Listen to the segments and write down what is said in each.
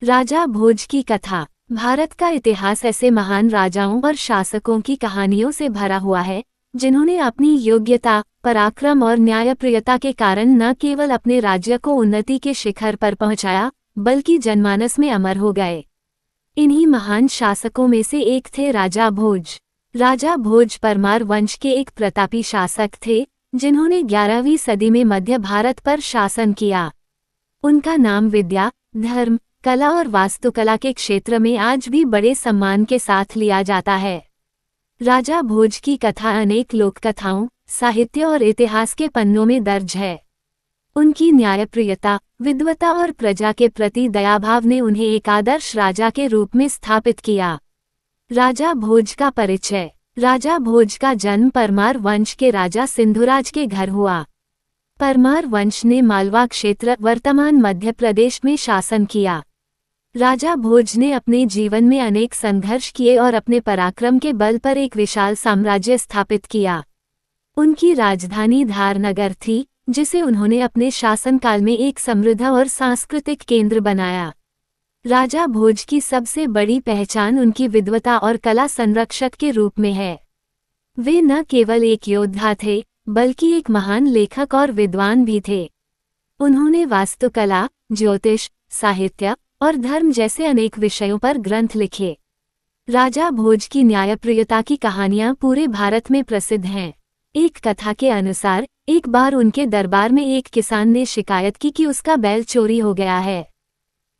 राजा भोज की कथा। भारत का इतिहास ऐसे महान राजाओं और शासकों की कहानियों से भरा हुआ है जिन्होंने अपनी योग्यता, पराक्रम और न्यायप्रियता के कारण न केवल अपने राज्य को उन्नति के शिखर पर पहुंचाया, बल्कि जनमानस में अमर हो गए। इन्हीं महान शासकों में से एक थे राजा भोज। राजा भोज परमार वंश के एक प्रतापी शासक थे जिन्होंने 11वीं सदी में मध्य भारत पर शासन किया। उनका नाम विद्या, धर्म, कला और वास्तुकला के क्षेत्र में आज भी बड़े सम्मान के साथ लिया जाता है। राजा भोज की कथा अनेक लोककथाओं, साहित्य और इतिहास के पन्नों में दर्ज है। उनकी न्यायप्रियता, विद्वता और प्रजा के प्रति दयाभाव ने उन्हें एक आदर्श राजा के रूप में स्थापित किया। राजा भोज का परिचय। राजा भोज का जन्म परमार वंश के राजा सिंधुराज के घर हुआ। परमार वंश ने मालवा क्षेत्र, वर्तमान मध्य प्रदेश में शासन किया। राजा भोज ने अपने जीवन में अनेक संघर्ष किए और अपने पराक्रम के बल पर एक विशाल साम्राज्य स्थापित किया। उनकी राजधानी धारनगर थी, जिसे उन्होंने अपने शासनकाल में एक समृद्ध और सांस्कृतिक केंद्र बनाया। राजा भोज की सबसे बड़ी पहचान उनकी विद्वता और कला संरक्षक के रूप में है। वे न केवल एक योद्धा थे, बल्कि एक महान लेखक और विद्वान भी थे। उन्होंने वास्तुकला, ज्योतिष, साहित्य और धर्म जैसे अनेक विषयों पर ग्रंथ लिखे। राजा भोज की न्यायप्रियता की कहानियां पूरे भारत में प्रसिद्ध हैं। एक कथा के अनुसार एक बार उनके दरबार में एक किसान ने शिकायत की कि उसका बैल चोरी हो गया है।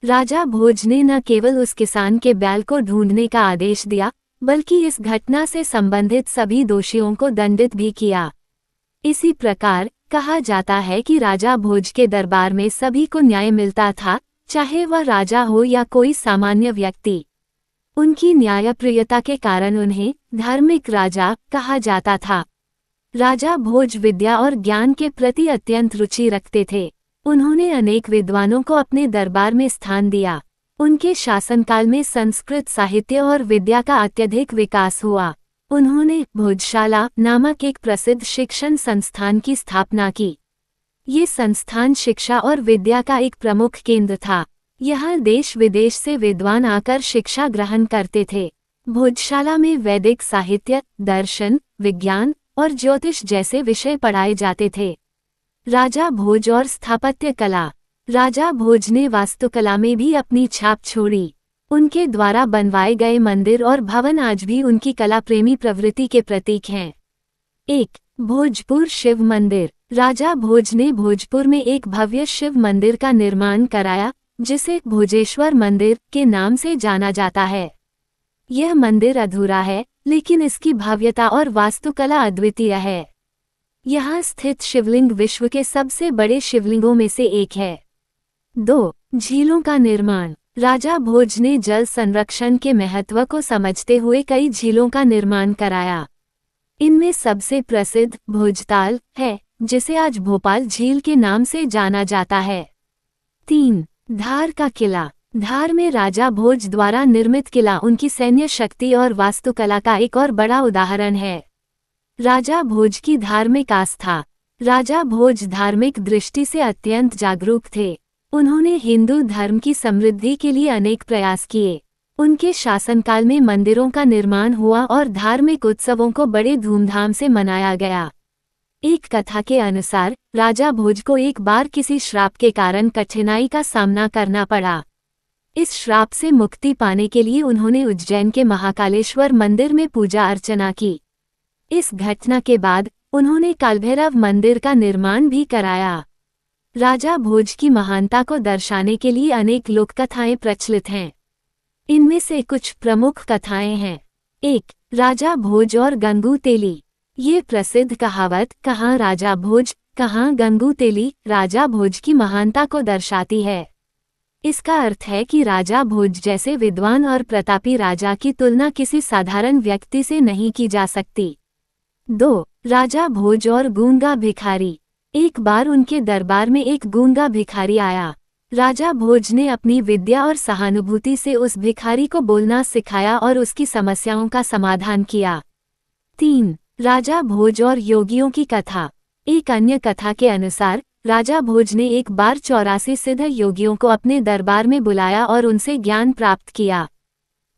राजा भोज ने न केवल उस किसान के बैल को ढूंढने का आदेश दिया, बल्कि इस घटना से संबंधित सभी दोषियों को दंडित भी किया। इसी प्रकार कहा जाता है कि राजा भोज के दरबार में सभी को न्याय मिलता था, चाहे वह राजा हो या कोई सामान्य व्यक्ति। उनकी न्यायप्रियता के कारण उन्हें धार्मिक राजा कहा जाता था। राजा भोज विद्या और ज्ञान के प्रति अत्यंत रुचि रखते थे। उन्होंने अनेक विद्वानों को अपने दरबार में स्थान दिया। उनके शासनकाल में संस्कृत साहित्य और विद्या का अत्यधिक विकास हुआ। उन्होंने भोजशाला नामक एक प्रसिद्ध शिक्षण संस्थान की स्थापना की। ये संस्थान शिक्षा और विद्या का एक प्रमुख केंद्र था। यहाँ देश विदेश से विद्वान आकर शिक्षा ग्रहण करते थे। भोजशाला में वैदिक साहित्य, दर्शन, विज्ञान और ज्योतिष जैसे विषय पढ़ाए जाते थे। राजा भोज और स्थापत्य कला। राजा भोज ने वास्तुकला में भी अपनी छाप छोड़ी। उनके द्वारा बनवाए गए मंदिर और भवन आज भी उनकी कला प्रेमी प्रवृत्ति के प्रतीक हैं। 1. भोजपुर शिव मंदिर। राजा भोज ने भोजपुर में एक भव्य शिव मंदिर का निर्माण कराया, जिसे भोजेश्वर मंदिर के नाम से जाना जाता है। यह मंदिर अधूरा है, लेकिन इसकी भव्यता और वास्तुकला अद्वितीय है। यहाँ स्थित शिवलिंग विश्व के सबसे बड़े शिवलिंगों में से एक है। 2. झीलों का निर्माण। राजा भोज ने जल संरक्षण के महत्व को समझते हुए कई झीलों का निर्माण कराया। इनमें सबसे प्रसिद्ध भोजताल है, जिसे आज भोपाल झील के नाम से जाना जाता है। 3. धार का किला। धार में राजा भोज द्वारा निर्मित किला उनकी सैन्य शक्ति और वास्तुकला का एक और बड़ा उदाहरण है। राजा भोज की धार्मिक आस्था। राजा भोज धार्मिक दृष्टि से अत्यंत जागरूक थे। उन्होंने हिंदू धर्म की समृद्धि के लिए अनेक प्रयास किए। उनके शासनकाल में मंदिरों का निर्माण हुआ और धार्मिक उत्सवों को बड़े धूमधाम से मनाया गया। एक कथा के अनुसार राजा भोज को एक बार किसी श्राप के कारण कठिनाई का सामना करना पड़ा। इस श्राप से मुक्ति पाने के लिए उन्होंने उज्जैन के महाकालेश्वर मंदिर में पूजा अर्चना की। इस घटना के बाद उन्होंने कालभैरव मंदिर का निर्माण भी कराया। राजा भोज की महानता को दर्शाने के लिए अनेक लोककथाएं प्रचलित हैं। इनमें से कुछ प्रमुख कथाएं हैं। 1. राजा भोज और गंगू तेली। ये प्रसिद्ध कहावत कहाँ राजा भोज, कहाँ गंगू तेली राजा भोज की महानता को दर्शाती है। इसका अर्थ है कि राजा भोज जैसे विद्वान और प्रतापी राजा की तुलना किसी साधारण व्यक्ति से नहीं की जा सकती। 2. राजा भोज और गूंगा भिखारी। एक बार उनके दरबार में एक गूंगा भिखारी आया। राजा भोज ने अपनी विद्या और सहानुभूति से उस भिखारी को बोलना सिखाया और उसकी समस्याओं का समाधान किया। 3. राजा भोज और योगियों की कथा। एक अन्य कथा के अनुसार राजा भोज ने एक बार 84 सिद्ध योगियों को अपने दरबार में बुलाया और उनसे ज्ञान प्राप्त किया।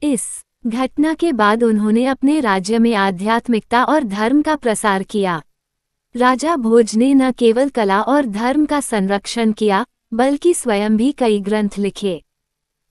इस घटना के बाद उन्होंने अपने राज्य में आध्यात्मिकता और धर्म का प्रसार किया। राजा भोज ने न केवल कला और धर्म का संरक्षण किया, बल्कि स्वयं भी कई ग्रंथ लिखे।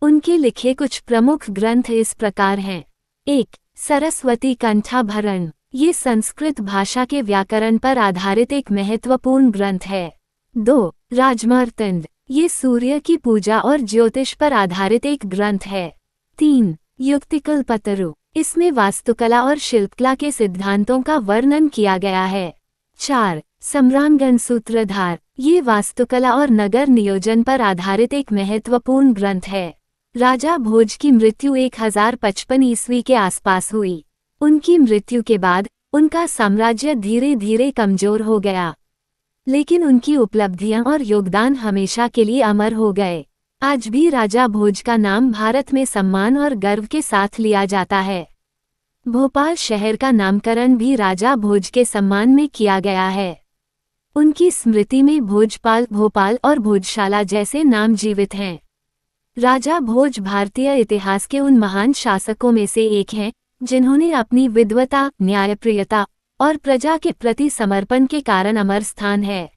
उनके लिखे कुछ प्रमुख ग्रंथ इस प्रकार हैं। 1. सरस्वती कंठाभरण। ये संस्कृत भाषा के व्याकरण पर आधारित एक महत्वपूर्ण ग्रंथ है। 2. राजमार्तंड। ये सूर्य की पूजा और ज्योतिष पर आधारित एक ग्रंथ है। 3. युक्तिकल्पतरु। इसमें वास्तुकला और शिल्पकला के सिद्धांतों का वर्णन किया गया है। 4. सम्रांगण सूत्रधार। ये वास्तुकला और नगर नियोजन पर आधारित एक महत्वपूर्ण ग्रंथ है। राजा भोज की मृत्यु 1055 ईस्वी के आसपास हुई। उनकी मृत्यु के बाद उनका साम्राज्य धीरे धीरे कमजोर हो गया, लेकिन उनकी उपलब्धियां और योगदान हमेशा के लिए अमर हो गए। आज भी राजा भोज का नाम भारत में सम्मान और गर्व के साथ लिया जाता है। भोपाल शहर का नामकरण भी राजा भोज के सम्मान में किया गया है। उनकी स्मृति में भोजपाल, भोपाल और भोजशाला जैसे नाम जीवित हैं। राजा भोज भारतीय इतिहास के उन महान शासकों में से एक हैं जिन्होंने अपनी विद्वता, न्यायप्रियता और प्रजा के प्रति समर्पण के कारण अमर स्थान है।